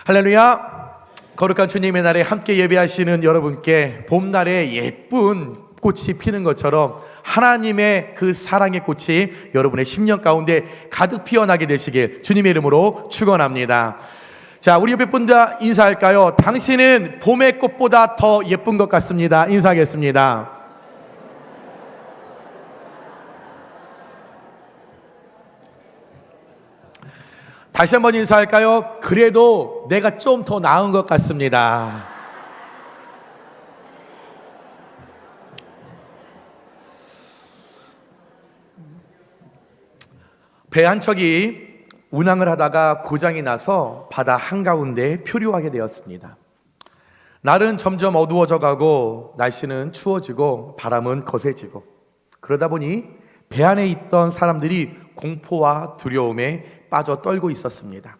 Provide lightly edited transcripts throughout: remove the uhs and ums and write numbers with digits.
할렐루야. 거룩한 주님의 날에 함께 예배하시는 여러분께 봄날에 예쁜 꽃이 피는 것처럼 하나님의 그 사랑의 꽃이 여러분의 심령 가운데 가득 피어나게 되시길 주님의 이름으로 축원합니다. 자, 우리 옆에 분들 인사할까요? 당신은 봄의 꽃보다 더 예쁜 것 같습니다. 인사하겠습니다. 다시 한번 인사할까요? 그래도 내가 좀 더 나은 것 같습니다. 배 한 척이 운항을 하다가 고장이 나서 바다 한가운데 표류하게 되었습니다. 날은 점점 어두워져 가고 날씨는 추워지고 바람은 거세지고, 그러다 보니 배 안에 있던 사람들이 공포와 두려움에 빠져 떨고 있었습니다.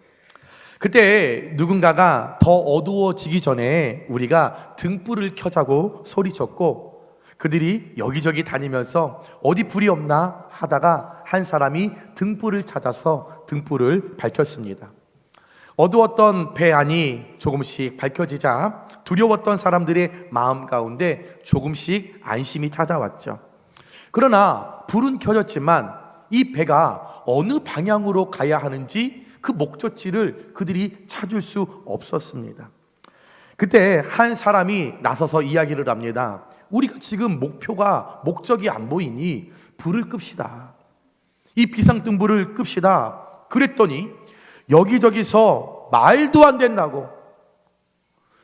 그때 누군가가 더 어두워지기 전에 우리가 등불을 켜자고 소리쳤고, 그들이 여기저기 다니면서 어디 불이 없나 하다가 한 사람이 등불을 찾아서 등불을 밝혔습니다. 어두웠던 배 안이 조금씩 밝혀지자 두려웠던 사람들의 마음 가운데 조금씩 안심이 찾아왔죠. 그러나 불은 켜졌지만 이 배가 어느 방향으로 가야 하는지 그 목적지를 그들이 찾을 수 없었습니다. 그때 한 사람이 나서서 이야기를 합니다. 우리가 지금 목적이 안 보이니 불을 끕시다. 이 비상등불을 끕시다. 그랬더니 여기저기서 말도 안 된다고,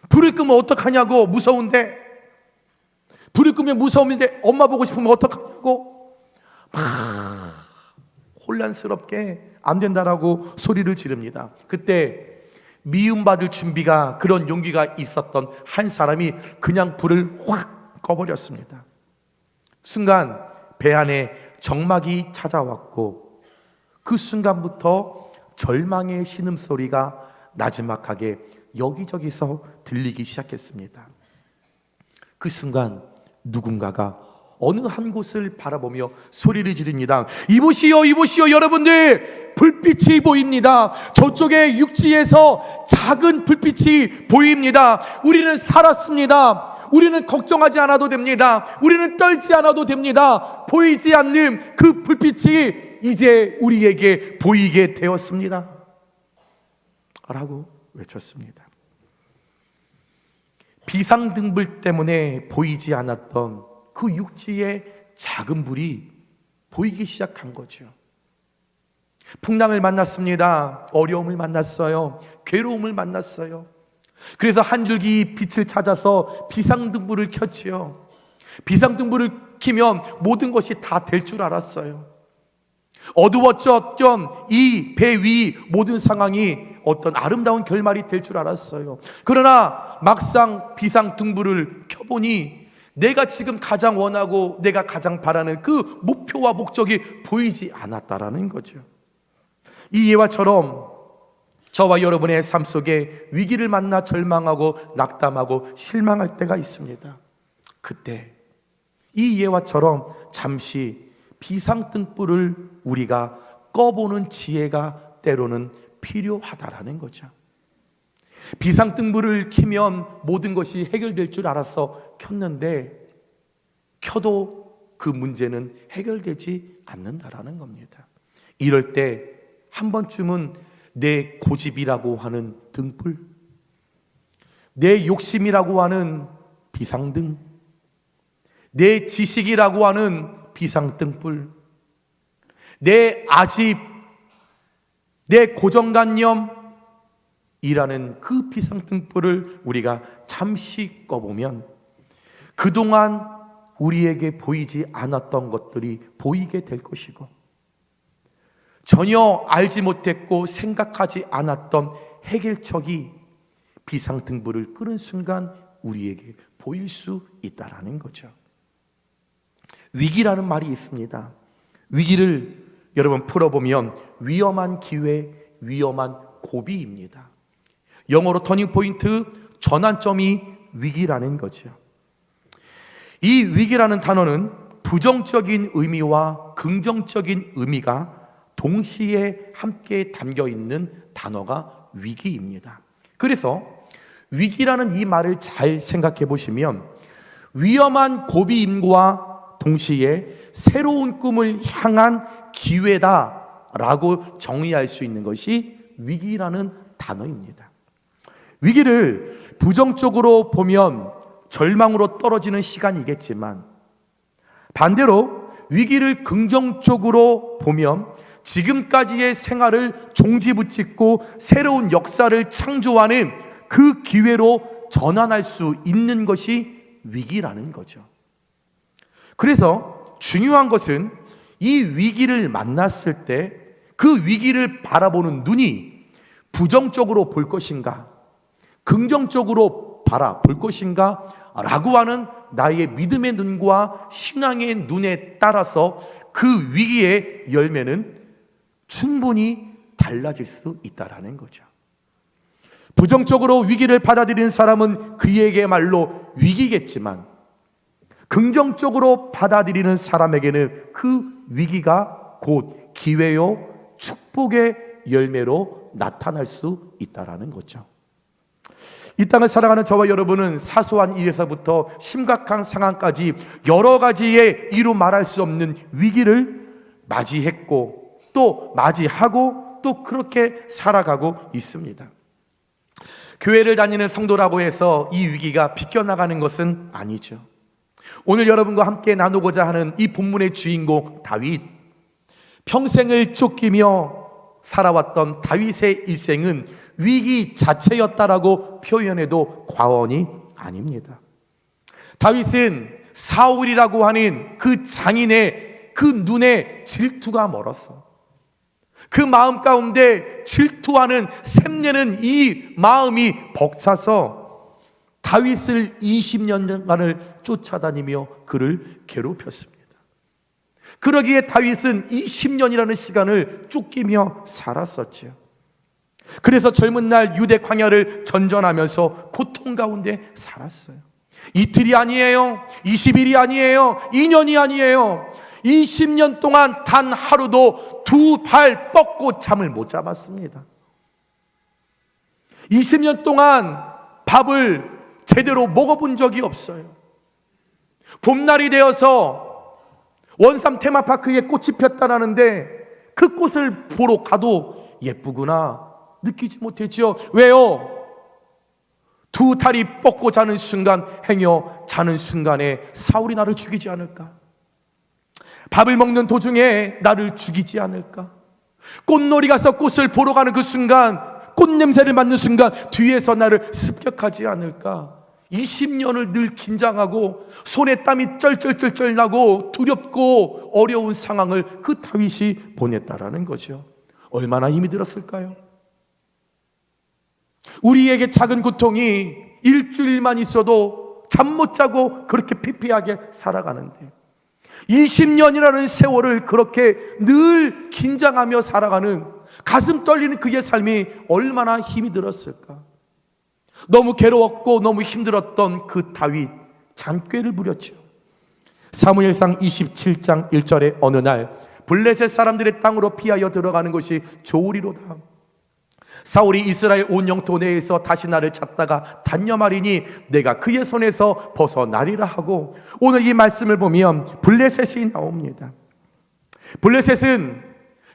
불을 끄면 어떡하냐고, 무서운데, 불을 끄면 무서운데 엄마 보고 싶으면 어떡하냐고 막 혼란스럽게 안 된다라고 소리를 지릅니다. 그때 미움받을 준비가, 그런 용기가 있었던 한 사람이 그냥 불을 확 꺼버렸습니다. 순간 배 안에 정막이 찾아왔고, 그 순간부터 절망의 신음소리가 나지막하게 여기저기서 들리기 시작했습니다. 그 순간 누군가가 어느 한 곳을 바라보며 소리를 지릅니다. 이보시오, 이보시오, 여러분들, 불빛이 보입니다. 저쪽에 육지에서 작은 불빛이 보입니다. 우리는 살았습니다. 우리는 걱정하지 않아도 됩니다. 우리는 떨지 않아도 됩니다. 보이지 않는 그 불빛이 이제 우리에게 보이게 되었습니다 라고 외쳤습니다. 비상등불 때문에 보이지 않았던 그 육지의 작은 불이 보이기 시작한 거죠. 풍랑을 만났습니다. 어려움을 만났어요. 괴로움을 만났어요. 그래서 한 줄기 빛을 찾아서 비상등불을 켰지요. 비상등불을 켜면 모든 것이 다 될 줄 알았어요. 어두웠던 이 배 위 모든 상황이 어떤 아름다운 결말이 될 줄 알았어요. 그러나 막상 비상등불을 켜보니 내가 지금 가장 원하고 내가 가장 바라는 그 목표와 목적이 보이지 않았다라는 거죠. 이 예화처럼 저와 여러분의 삶 속에 위기를 만나 절망하고 낙담하고 실망할 때가 있습니다. 그때 이 예화처럼 잠시 비상등불을 우리가 꺼보는 지혜가 때로는 필요하다라는 거죠. 비상등불을 켜면 모든 것이 해결될 줄 알아서 켰는데 켜도 그 문제는 해결되지 않는다라는 겁니다. 이럴 때 한 번쯤은 내 고집이라고 하는 등불, 내 욕심이라고 하는 비상등, 내 지식이라고 하는 비상등불, 내 아집, 내 고정관념이라는 그 비상등불을 우리가 잠시 꺼보면 그동안 우리에게 보이지 않았던 것들이 보이게 될 것이고, 전혀 알지 못했고 생각하지 않았던 해결책이 비상등불을 끄는 순간 우리에게 보일 수 있다라는 거죠. 위기라는 말이 있습니다. 위기를 여러분 풀어보면 위험한 기회, 위험한 고비입니다. 영어로 터닝 포인트, 전환점이 위기라는 거죠. 이 위기라는 단어는 부정적인 의미와 긍정적인 의미가 동시에 함께 담겨 있는 단어가 위기입니다. 그래서 위기라는 이 말을 잘 생각해 보시면 위험한 고비임과 동시에 새로운 꿈을 향한 기회다라고 정의할 수 있는 것이 위기라는 단어입니다. 위기를 부정적으로 보면 절망으로 떨어지는 시간이겠지만, 반대로 위기를 긍정적으로 보면 지금까지의 생활을 종지부짓고 새로운 역사를 창조하는 그 기회로 전환할 수 있는 것이 위기라는 거죠. 그래서 중요한 것은 이 위기를 만났을 때 그 위기를 바라보는 눈이 부정적으로 볼 것인가, 긍정적으로 바라볼 것인가 라고 하는 나의 믿음의 눈과 신앙의 눈에 따라서 그 위기의 열매는 충분히 달라질 수 있다는 거죠. 부정적으로 위기를 받아들이는 사람은 그에게말로 위기겠지만, 긍정적으로 받아들이는 사람에게는 그 위기가 곧 기회요 축복의 열매로 나타날 수 있다는 거죠. 이 땅을 살아가는 저와 여러분은 사소한 일에서부터 심각한 상황까지 여러 가지의 이루 말할 수 없는 위기를 맞이했고 또 맞이하고 또 그렇게 살아가고 있습니다. 교회를 다니는 성도라고 해서 이 위기가 비껴나가는 것은 아니죠. 오늘 여러분과 함께 나누고자 하는 이 본문의 주인공 다윗, 평생을 쫓기며 살아왔던 다윗의 일생은 위기 자체였다라고 표현해도 과언이 아닙니다. 다윗은 사울이라고 하는 그 장인의 그 눈에 질투가 멀었어. 그 마음 가운데 질투하는 샘내는 이 마음이 벅차서 다윗을 20년간을 쫓아다니며 그를 괴롭혔습니다. 그러기에 다윗은 20년이라는 시간을 쫓기며 살았었죠. 그래서 젊은 날 유대 광야를 전전하면서 고통 가운데 살았어요. 이틀이 아니에요, 20일이 아니에요, 2년이 아니에요. 20년 동안 단 하루도 두 발 뻗고 잠을 못 잡았습니다. 20년 동안 밥을 제대로 먹어본 적이 없어요. 봄날이 되어서 원삼 테마파크에 꽃이 폈다라는데 그 꽃을 보러 가도 예쁘구나 느끼지 못했죠. 왜요? 두 다리 뻗고 자는 순간, 행여 자는 순간에 사울이 나를 죽이지 않을까? 밥을 먹는 도중에 나를 죽이지 않을까? 꽃놀이 가서 꽃을 보러 가는 그 순간, 꽃 냄새를 맡는 순간 뒤에서 나를 습격하지 않을까? 20년을 늘 긴장하고 손에 땀이 쩔쩔쩔쩔 나고 두렵고 어려운 상황을 그 다윗이 보냈다라는 거죠. 얼마나 힘이 들었을까요? 우리에게 작은 고통이 일주일만 있어도 잠 못 자고 그렇게 피폐하게 살아가는데 20년이라는 세월을 그렇게 늘 긴장하며 살아가는 가슴 떨리는 그의 삶이 얼마나 힘이 들었을까? 너무 괴로웠고 너무 힘들었던 그 다윗 잔꾀를 부렸죠. 사무엘상 27장 1절에 어느 날 블레셋 사람들의 땅으로 피하여 들어가는 것이 좋으리로다. 사울이 이스라엘 온 영토 내에서 다시 나를 찾다가 단념하리니 내가 그의 손에서 벗어나리라 하고, 오늘 이 말씀을 보면 블레셋이 나옵니다. 블레셋은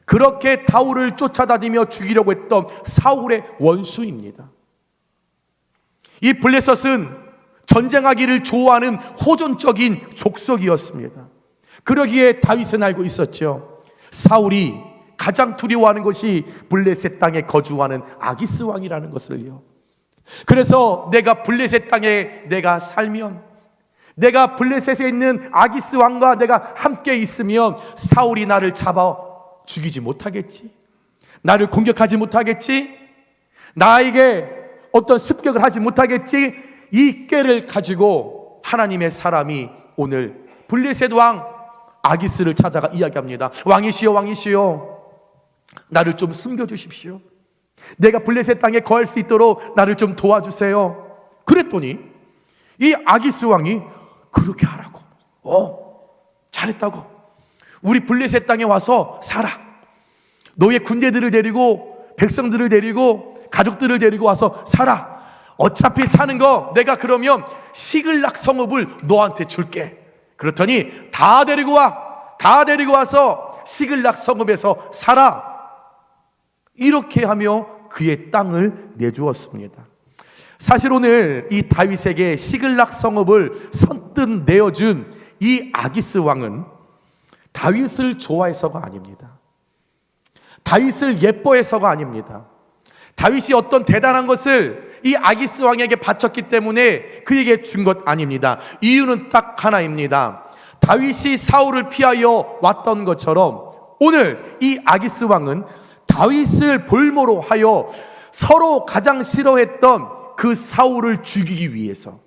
그렇게 다윗을 쫓아다니며 죽이려고 했던 사울의 원수입니다. 이 블레셋은 전쟁하기를 좋아하는 호전적인 족속이었습니다. 그러기에 다윗은 알고 있었죠. 사울이 가장 두려워하는 것이 블레셋 땅에 거주하는 아기스 왕이라는 것을요. 그래서 내가 블레셋 땅에 내가 살면, 내가 블레셋에 있는 아기스 왕과 내가 함께 있으면 사울이 나를 잡아 죽이지 못하겠지, 나를 공격하지 못하겠지, 나에게 어떤 습격을 하지 못하겠지. 이 꾀를 가지고 하나님의 사람이 오늘 블레셋 왕 아기스를 찾아가 이야기합니다. 왕이시여, 왕이시여, 나를 좀 숨겨주십시오. 내가 블레셋 땅에 거할 수 있도록 나를 좀 도와주세요. 그랬더니 이 아기스 왕이 그렇게 하라고, 잘했다고, 우리 블레셋 땅에 와서 살아. 너의 군대들을 데리고 백성들을 데리고 가족들을 데리고 와서 살아. 어차피 사는 거 내가 그러면 시글락 성읍을 너한테 줄게. 그렇더니 다 데리고 와. 다 데리고 와서 시글락 성읍에서 살아. 이렇게 하며 그의 땅을 내주었습니다. 사실 오늘 이 다윗에게 시글락 성읍을 선뜻 내어준 이 아기스 왕은 다윗을 좋아해서가 아닙니다. 다윗을 예뻐해서가 아닙니다. 다윗이 어떤 대단한 것을 이 아기스 왕에게 바쳤기 때문에 그에게 준 것 아닙니다. 이유는 딱 하나입니다. 다윗이 사울을 피하여 왔던 것처럼 오늘 이 아기스 왕은 다윗을 볼모로 하여 서로 가장 싫어했던 그 사울을 죽이기 위해서,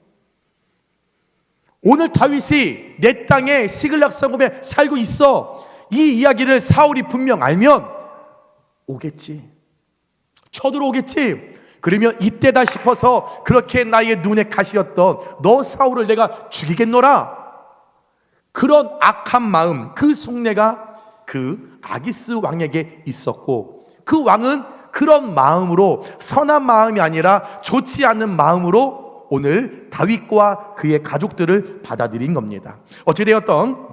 오늘 다윗이 내 땅에 시글락 성읍에 살고 있어, 이 이야기를 사울이 분명 알면 오겠지, 쳐들어오겠지. 그러면 이때다 싶어서 그렇게 나의 눈에 가시였던 너 사울을 내가 죽이겠노라. 그런 악한 마음, 그 속내가 그 아기스 왕에게 있었고, 그 왕은 그런 마음으로, 선한 마음이 아니라 좋지 않은 마음으로 오늘 다윗과 그의 가족들을 받아들인 겁니다. 어찌되었던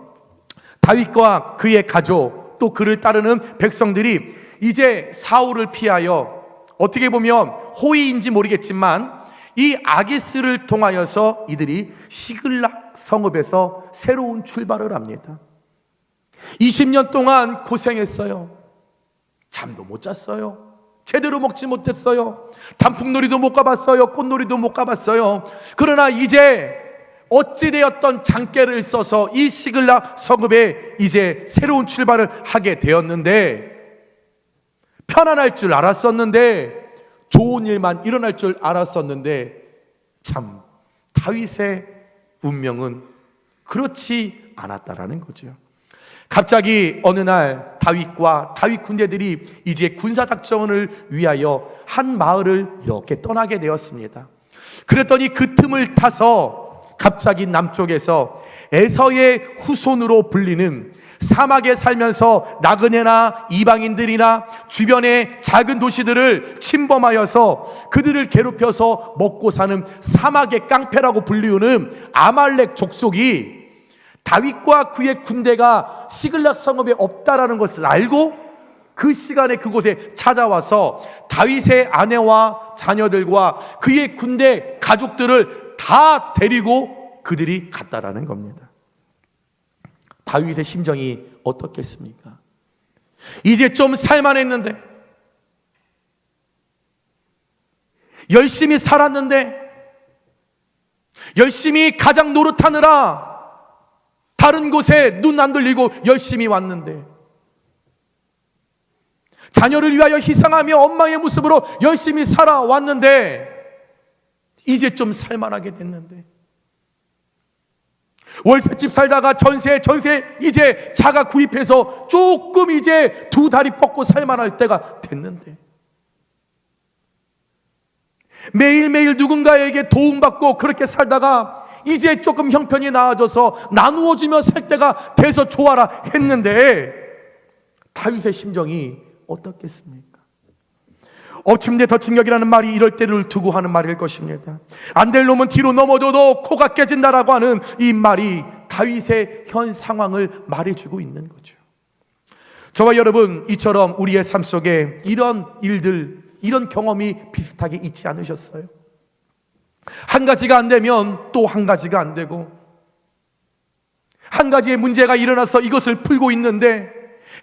다윗과 그의 가족, 또 그를 따르는 백성들이 이제 사울을 피하여, 어떻게 보면 호의인지 모르겠지만 이 아기스를 통하여서 이들이 시글락 성읍에서 새로운 출발을 합니다. 20년 동안 고생했어요. 잠도 못 잤어요. 제대로 먹지 못했어요. 단풍놀이도 못 가봤어요. 꽃놀이도 못 가봤어요. 그러나 이제 어찌되었던 장깨를 써서 이 시글락 성읍에 이제 새로운 출발을 하게 되었는데, 편안할 줄 알았었는데, 좋은 일만 일어날 줄 알았었는데, 참 다윗의 운명은 그렇지 않았다라는 거죠. 갑자기 어느 날 다윗과 다윗 군대들이 이제 군사작전을 위하여 한 마을을 이렇게 떠나게 되었습니다. 그랬더니 그 틈을 타서 갑자기 남쪽에서 에서의 후손으로 불리는, 사막에 살면서 나그네나 이방인들이나 주변의 작은 도시들을 침범하여서 그들을 괴롭혀서 먹고 사는 사막의 깡패라고 불리우는 아말렉 족속이 다윗과 그의 군대가 시글락 성읍에 없다라는 것을 알고 그 시간에 그곳에 찾아와서 다윗의 아내와 자녀들과 그의 군대 가족들을 다 데리고 그들이 갔다라는 겁니다. 다윗의 심정이 어떻겠습니까? 이제 좀 살만했는데, 열심히 살았는데, 열심히 가장 노릇하느라 다른 곳에 눈 안 돌리고 열심히 왔는데, 자녀를 위하여 희생하며 엄마의 모습으로 열심히 살아왔는데, 이제 좀 살만하게 됐는데, 월세집 살다가 전세 이제 자가 구입해서 조금 이제 두 다리 뻗고 살만할 때가 됐는데, 매일매일 누군가에게 도움받고 그렇게 살다가 이제 조금 형편이 나아져서 나누어주며 살 때가 돼서 좋아라 했는데, 다윗의 심정이 어떻겠습니까? 엎침대 덧침격이라는 말이 이럴 때를 두고 하는 말일 것입니다. 안 될 놈은 뒤로 넘어져도 코가 깨진다라고 하는 이 말이 다윗의 현 상황을 말해주고 있는 거죠. 저와 여러분, 이처럼 우리의 삶 속에 이런 일들, 이런 경험이 비슷하게 있지 않으셨어요? 한 가지가 안 되면 또 한 가지가 안 되고, 한 가지의 문제가 일어나서 이것을 풀고 있는데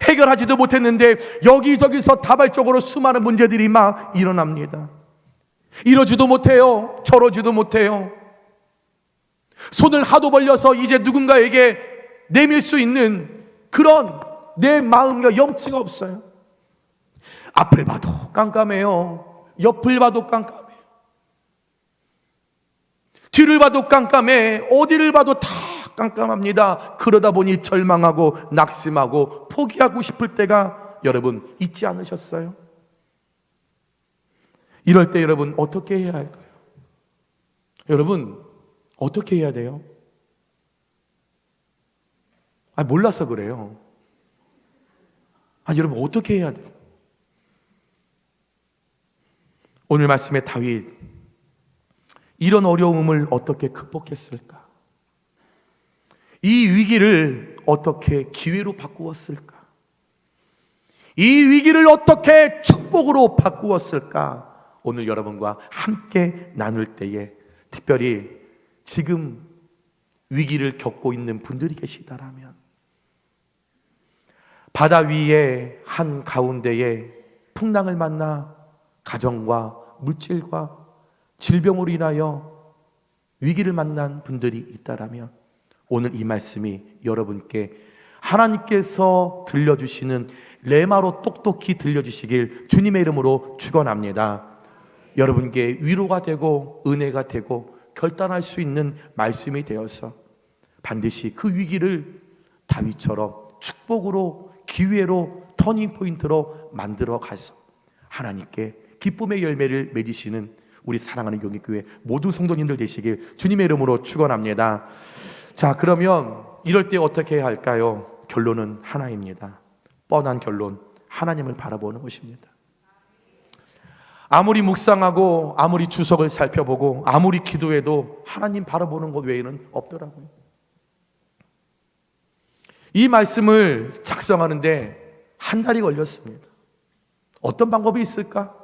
해결하지도 못했는데 여기저기서 다발적으로 수많은 문제들이 막 일어납니다. 이러지도 못해요. 저러지도 못해요. 손을 하도 벌려서 이제 누군가에게 내밀 수 있는 그런 내 마음과 염치가 없어요. 앞을 봐도 깜깜해요. 옆을 봐도 깜깜해요. 뒤를 봐도 깜깜해. 어디를 봐도 다 깜깜합니다. 그러다 보니 절망하고 낙심하고 포기하고 싶을 때가 여러분 있지 않으셨어요? 이럴 때 여러분 어떻게 해야 할까요? 여러분 어떻게 해야 돼요? 몰라서 그래요. 여러분 어떻게 해야 돼요? 오늘 말씀의 다윗, 이런 어려움을 어떻게 극복했을까? 이 위기를 어떻게 기회로 바꾸었을까? 이 위기를 어떻게 축복으로 바꾸었을까? 오늘 여러분과 함께 나눌 때에 특별히 지금 위기를 겪고 있는 분들이 계시다라면, 바다 위에 한 가운데에 풍랑을 만나 가정과 물질과 질병으로 인하여 위기를 만난 분들이 있다라면, 오늘 이 말씀이 여러분께 하나님께서 들려주시는 레마로 똑똑히 들려주시길 주님의 이름으로 축원합니다. 여러분께 위로가 되고 은혜가 되고 결단할 수 있는 말씀이 되어서 반드시 그 위기를 다윗처럼 축복으로, 기회로, 터닝포인트로 만들어 가서 하나님께 기쁨의 열매를 맺으시는 우리 사랑하는 용인교회 모두 성도님들 되시길 주님의 이름으로 축원합니다. 자, 그러면 이럴 때 어떻게 해야 할까요? 결론은 하나입니다. 뻔한 결론, 하나님을 바라보는 것입니다. 아무리 묵상하고 아무리 주석을 살펴보고 아무리 기도해도 하나님 바라보는 것 외에는 없더라고요. 이 말씀을 작성하는데 한 달이 걸렸습니다. 어떤 방법이 있을까?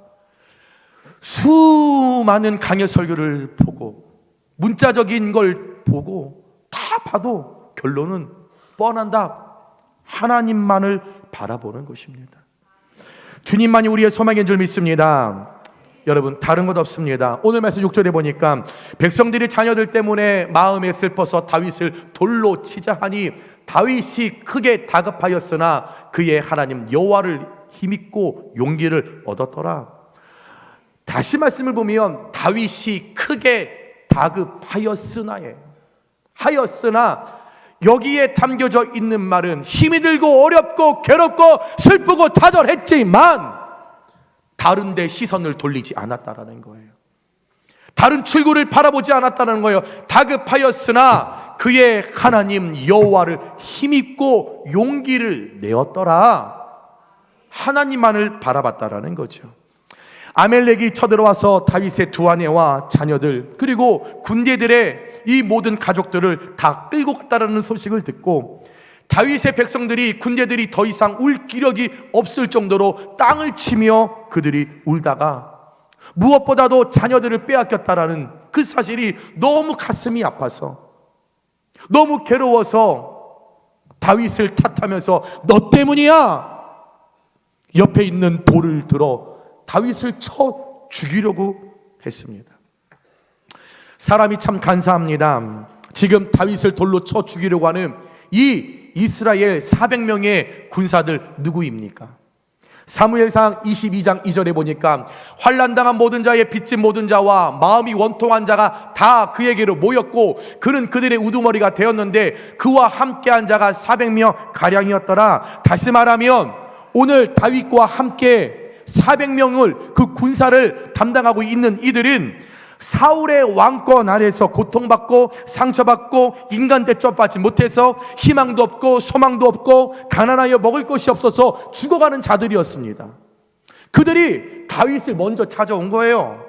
수많은 강의 설교를 보고 문자적인 걸 보고 다 봐도 결론은 뻔한 답, 하나님만을 바라보는 것입니다. 주님만이 우리의 소망인 줄 믿습니다. 여러분, 다른 것 없습니다. 오늘 말씀 6절에 보니까 백성들이 자녀들 때문에 마음에 슬퍼서 다윗을 돌로 치자 하니 다윗이 크게 다급하였으나 그의 하나님 여호와를 힘입고 용기를 얻었더라. 다시 말씀을 보면 다윗이 크게 다급하였으나에, 하였으나 여기에 담겨져 있는 말은 힘이 들고 어렵고 괴롭고 슬프고 좌절했지만 다른 데 시선을 돌리지 않았다라는 거예요. 다른 출구를 바라보지 않았다는 거예요. 다급하였으나 그의 하나님 여호와를 힘입고 용기를 내었더라. 하나님만을 바라봤다라는 거죠. 아멜렉이 쳐들어와서 다윗의 두 아내와 자녀들 그리고 군대들의 이 모든 가족들을 다 끌고 갔다라는 소식을 듣고 다윗의 백성들이, 군대들이 더 이상 울 기력이 없을 정도로 땅을 치며 그들이 울다가 무엇보다도 자녀들을 빼앗겼다라는 그 사실이 너무 가슴이 아파서, 너무 괴로워서 다윗을 탓하면서 너 때문이야! 옆에 있는 돌을 들어 다윗을 쳐 죽이려고 했습니다. 사람이 참 간사합니다. 지금 다윗을 돌로 쳐 죽이려고 하는 이 이스라엘 400명의 군사들 누구입니까? 사무엘상 22장 2절에 보니까 환난당한 모든 자의 빚진 모든 자와 마음이 원통한 자가 다 그에게로 모였고 그는 그들의 우두머리가 되었는데 그와 함께한 자가 400명 가량이었더라. 다시 말하면 오늘 다윗과 함께 400명을 그 군사를 담당하고 있는 이들은 사울의 왕권 아래서 고통받고 상처받고 인간 대접받지 못해서 희망도 없고 소망도 없고 가난하여 먹을 것이 없어서 죽어가는 자들이었습니다. 그들이 다윗을 먼저 찾아온 거예요.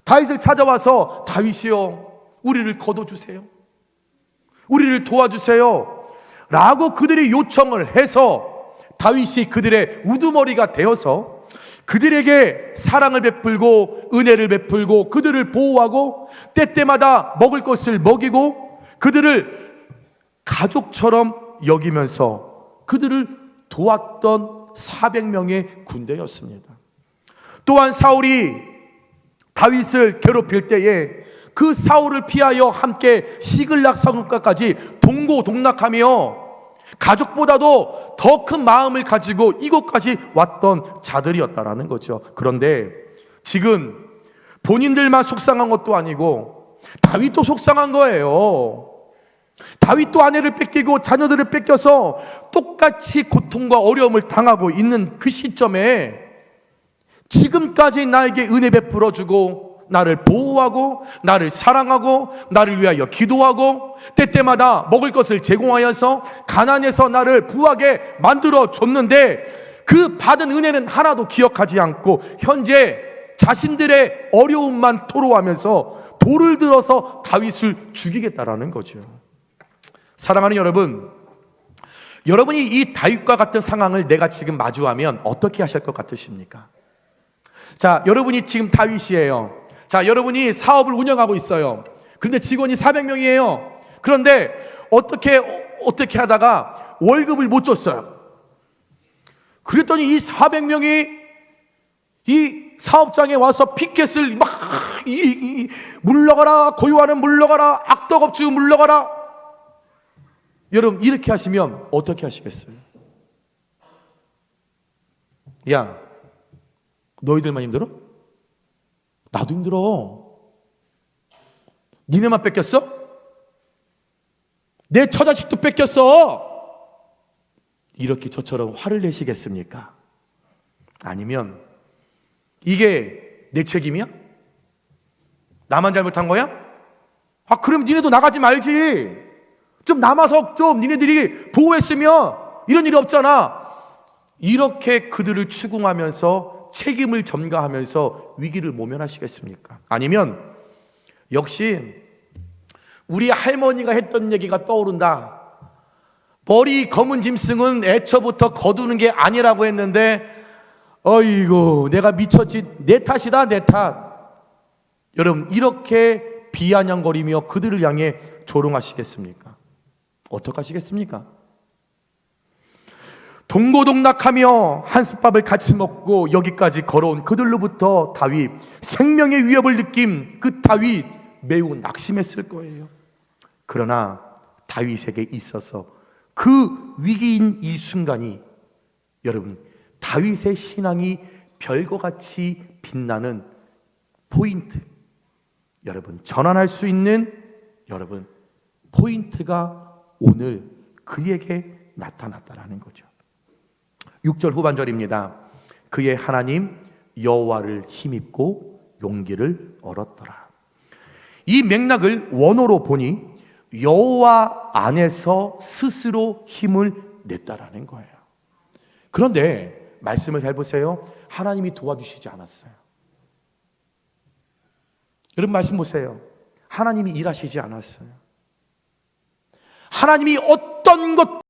다윗을 찾아와서 다윗이요, 우리를 거둬주세요, 우리를 도와주세요 라고 그들이 요청을 해서 다윗이 그들의 우두머리가 되어서 그들에게 사랑을 베풀고 은혜를 베풀고 그들을 보호하고 때때마다 먹을 것을 먹이고 그들을 가족처럼 여기면서 그들을 도왔던 400명의 군대였습니다. 또한 사울이 다윗을 괴롭힐 때에 그 사울을 피하여 함께 시글락 성읍까지 동고동락하며 가족보다도 더 큰 마음을 가지고 이곳까지 왔던 자들이었다라는 거죠. 그런데 지금 본인들만 속상한 것도 아니고 다윗도 속상한 거예요. 다윗도 아내를 뺏기고 자녀들을 뺏겨서 똑같이 고통과 어려움을 당하고 있는 그 시점에 지금까지 나에게 은혜 베풀어주고 나를 보호하고 나를 사랑하고 나를 위하여 기도하고 때때마다 먹을 것을 제공하여서 가난해서 나를 부하게 만들어 줬는데 그 받은 은혜는 하나도 기억하지 않고 현재 자신들의 어려움만 토로하면서 돌을 들어서 다윗을 죽이겠다라는 거죠. 사랑하는 여러분, 여러분이 이 다윗과 같은 상황을 내가 지금 마주하면 어떻게 하실 것 같으십니까? 자, 여러분이 지금 다윗이에요. 자, 여러분이 사업을 운영하고 있어요. 그런데 직원이 400명이에요. 그런데 어떻게 하다가 월급을 못 줬어요. 그랬더니 이 400명이 이 사업장에 와서 피켓을 막 물러가라, 고요하는 물러가라, 악덕업주 물러가라. 여러분, 이렇게 하시면 어떻게 하시겠어요? 야, 너희들만 힘들어? 나도 힘들어. 니네만 뺏겼어? 내 처자식도 뺏겼어. 이렇게 저처럼 화를 내시겠습니까? 아니면 이게 내 책임이야? 나만 잘못한 거야? 그럼 니네도 나가지 말지. 좀 남아서 좀 니네들이 보호했으면 이런 일이 없잖아. 이렇게 그들을 추궁하면서 책임을 전가하면서 위기를 모면하시겠습니까? 아니면 역시 우리 할머니가 했던 얘기가 떠오른다. 머리 검은 짐승은 애초부터 거두는 게 아니라고 했는데 어이구 내가 미쳤지, 내 탓이다, 내 탓. 여러분, 이렇게 비아냥거리며 그들을 향해 조롱하시겠습니까? 어떻게 하시겠습니까? 동고동락하며 한솥밥을 같이 먹고 여기까지 걸어온 그들로부터 다윗, 생명의 위협을 느낀 그 다윗 매우 낙심했을 거예요. 그러나 다윗에게 있어서 그 위기인 이 순간이, 여러분, 다윗의 신앙이 별과 같이 빛나는 포인트, 여러분, 전환할 수 있는 여러분 포인트가 오늘 그에게 나타났다라는 거죠. 6절 후반절입니다. 그의 하나님 여호와를 힘입고 용기를 얻었더라. 이 맥락을 원어로 보니 여호와 안에서 스스로 힘을 냈다라는 거예요. 그런데 말씀을 잘 보세요. 하나님이 도와주시지 않았어요. 여러분, 말씀 보세요. 하나님이 일하시지 않았어요. 하나님이 어떤 것